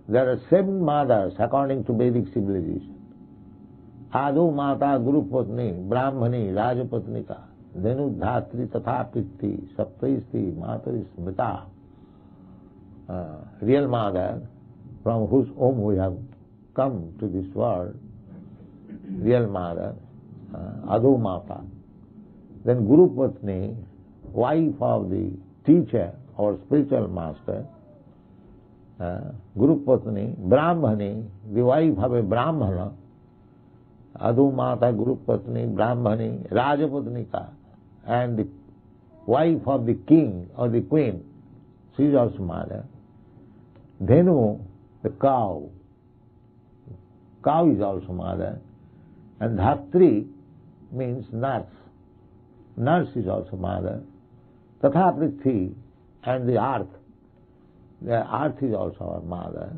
There are 7 mothers according to Vedic civilization. Adu Mata, Guru Patni, Brahmani, Rajapatnika, Dhenu Dhatri, Tatha Pitti, Saptaisti, Matari Smrita. Real mother, from whose womb we have come to this world, real mother, Adu Mata. Then Guru Patni, wife of the teacher or spiritual master, Guru Patni, Brahmani, the wife of a Brahmana, Adu Mata, Guru Patni, Brahmani, Rajapatnika, and the wife of the king or the queen, she is also mother. Dhenu, the cow is also mother. And Dhatri means nurse. Nurse is also mother. Tatha Prithvi, and the earth is also our mother.